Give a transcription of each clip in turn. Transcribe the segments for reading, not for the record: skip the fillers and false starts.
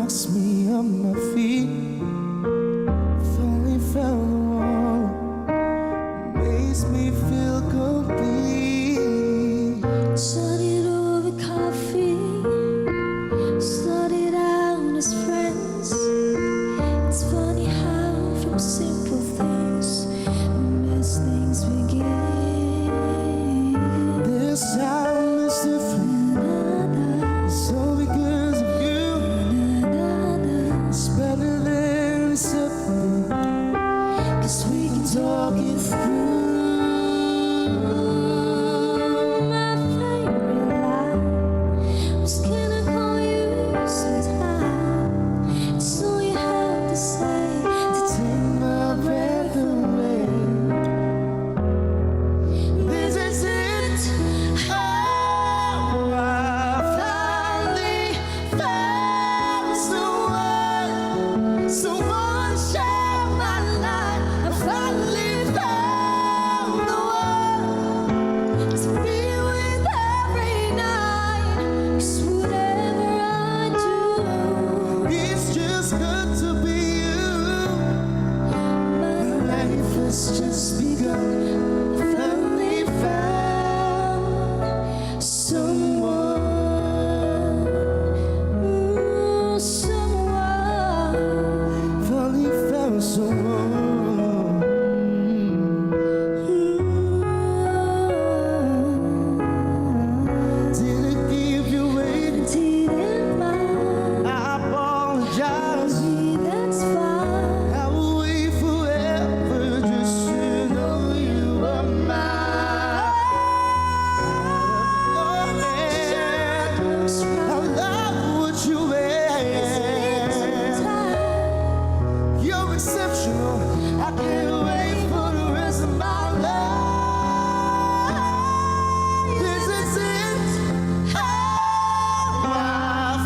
knocks me on my feet. Finally found the one makes me feel complete. Started over coffee, started out as friends. It's funny how from simple things best things begin. This time is different. It's all because of you. It's better than separate, 'cause we can talk it through. My favorite line was, can I call you sometime? It's all you have to say to Take my breath away. This is it. Oh, I finally found someone, someone to share my life. I finally found the one to be with every night. 'cause whatever I do, It's just good to be you. my Life has just begun. I finally found someone. someone. Finally found someone. Didn't keep you waiting. Didn't mind I apologize. me, that's fine. I will wait forever just to know you are mine. Looks I right. love what you wear. Time. You're exceptional. I can't wait for the rest of my life. This is it. Oh, I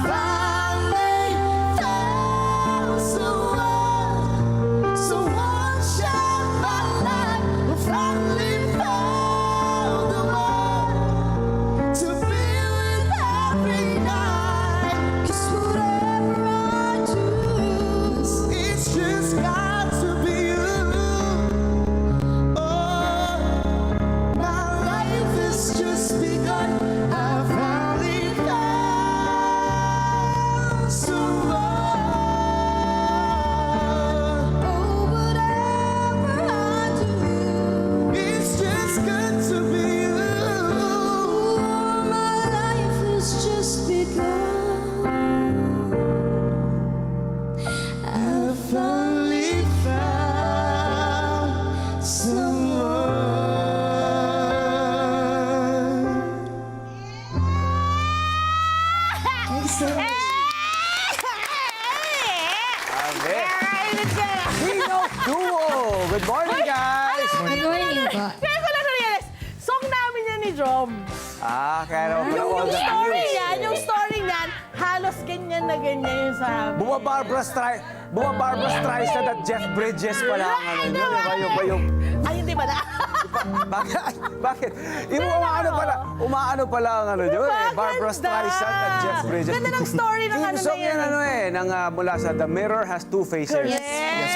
finally found someone, someone to share my life. I finally found the one to be with every night. 'Cause whatever I do, It's just got to be you. Oh, my life has just begun. I finally found someone. oh, whatever I do, It's just good to be you. my life has just begun. I finally found someone. Thanks so much. Pino Duo! Good morning, guys! Good morning po. Kaya ko lang na-realize, song namin yan ni Jom. Kaya naman pala all the news. Yung story niyan, halos ganyan na ganyan yung sabi. Bumabarbara Streisand at Jeff Bridges pala ang ano nyo, di ba? Yung Ay, hindi ba na? bakit? Yung umaano pala ang ano nyo, eh. Barbara Streisand at Jeff Bridges. Ganda ng story ng ano Yung na song yan, yan. mula sa The Mirror Has Two Faces. Yes!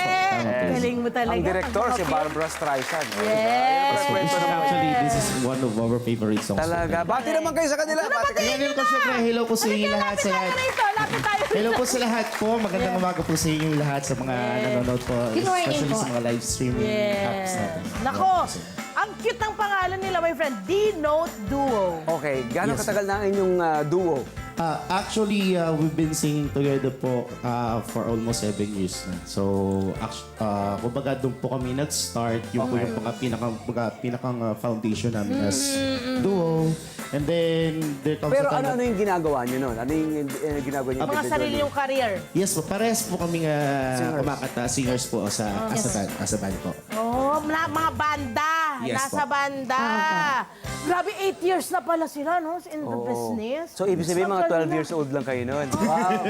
Galing mo talaga. Ang direktor si Barbara Streisand. Yes. Kwento naman. Actually, this is one of our favorite songs. Talaga. Bati naman kayo sa kanila. Bati kayo. Hello po syempre, hello po sa inyo lahat sa lahat. Lapit tayo. Hello po sa lahat po. Magandang umaga po sa inyo lahat sa mga nanonood po. Good morning Especially po. sa mga live streaming apps Yes. natin. Nako, ang cute ng pangalan nila, my friend. D-Note Duo. Okay, gano'ng Yes. katagal na ang inyong duo? Actually, we've been singing together po for almost 7 years na. So, kumbaga doon po kami nag-start. Yung po yung pinakang foundation namin as duo. And then, there comes Pero a time ano yung ginagawa nyo nun? Ano yung ginagawa nyo? Mga sarili yung career. Yes po, parehas po kami kumakanta, singers po as a band po. Oh, mga banda. Yes, Nasa po. banda. Grabe, 8 years na pala sila, no? In the business. So, ibig sabihin mga 12 years old lang kayo noon. Wow,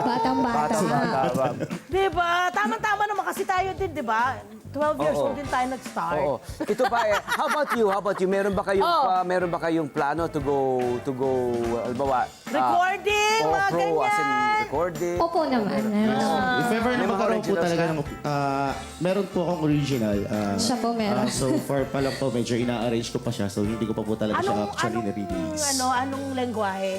Batang-bata. bata. Diba? Tama-tama naman kasi tayo din, diba? 12 years Oo. old din tayo nag-start. Oo. Ito pa how about you? Meron ba kayong plano to go albawa? Recording, mga pro as in ganyan. recording? Opo naman. Meron. If ever na May mga magkaroon po originals talaga ka? ng... meron po akong original. Siya po meron. So far pa lang po, medyo ina-arrange ko pa siya. So hindi ko pa po talaga siya actually na-release. Anong lengguwahe?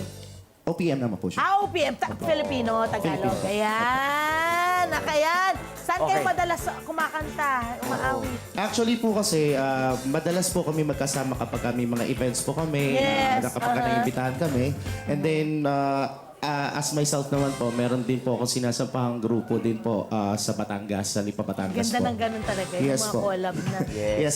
OPM naman po siya. OPM, Filipino, Tagalog. Filipino. Ayan, nakayan. Saan kayo Okay. madalas kumakanta, umaawit? Actually po kasi, madalas po kami magkasama kapag may mga events po kami, Yes, kapag naimbitahan kami. And then, as myself naman po, meron din po akong sinasampahang grupo din po sa Batangas, sa Lipa Batangas Ganda po. ng ganun talaga, Yes yung mga po. collab na. Yes,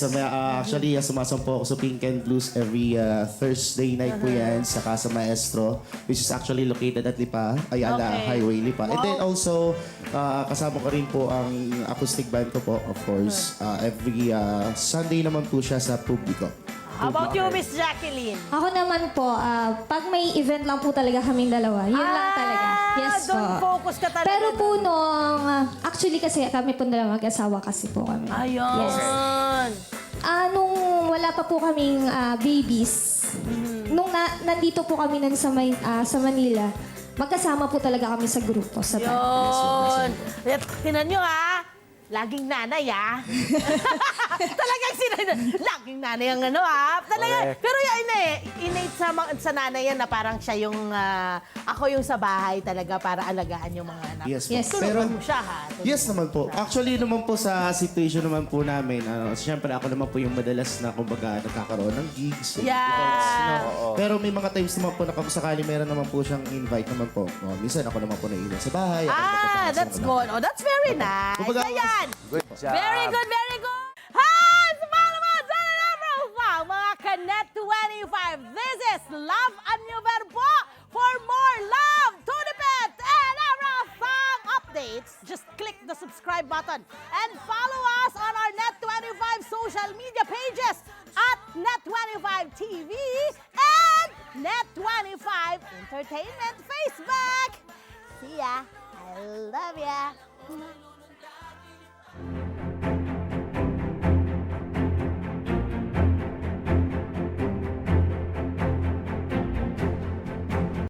actually, sumasampo ako sa Pink and Blues every Thursday night po yan, saka sa Maestro, which is actually located at Lipa, Ayala Okay. Highway, Lipa. And then also, kasama ko rin po ang acoustic band ko po, of course. Every Sunday naman po siya sa Publico. How about you, Miss Jacqueline? Ako naman po, pag may event lang po talaga kaming dalawa. Yun lang talaga. Yes po. Doon focus ka talaga. Pero po nung, actually kasi kami po dalawa mag-asawa kasi po kami. Ayun. Yes. Nung wala pa po kaming babies, nung nandito po kami nun sa Manila, magkasama po talaga kami sa grupo. Sa band. Yun. Tinan nyo ha. Laging nanay ah. Talagang laging nanay ang ano ah. Talaga, Correct. pero yan innate sa nanay yan na parang siya yung, ako yung sa bahay talaga para alagaan yung mga anak. Yes po. Yes. Pero, Tulungan mo siya ha. yes naman po. Actually naman po sa situation naman po namin, siyempre ako naman po yung madalas na kumbaga nagkakaroon ng gigs. Yeah. events, no? Pero may mga times naman po na kung sakali meron naman po siyang invite naman po. Minsan ako naman po naiiwan sa bahay. ako naman po kasama That's sa good. Oh, that's very nice. Kumbaga, Ayan. Good job. Very good, very good. Hi! Sa mga sa mga Kanet 25. This is Love and New Verbo. For more love, Tunipet, and Arafang updates, just click the subscribe button and follow us on our Net25 social media pages at Net25 TV and Net25 Entertainment Facebook. See ya. I love ya.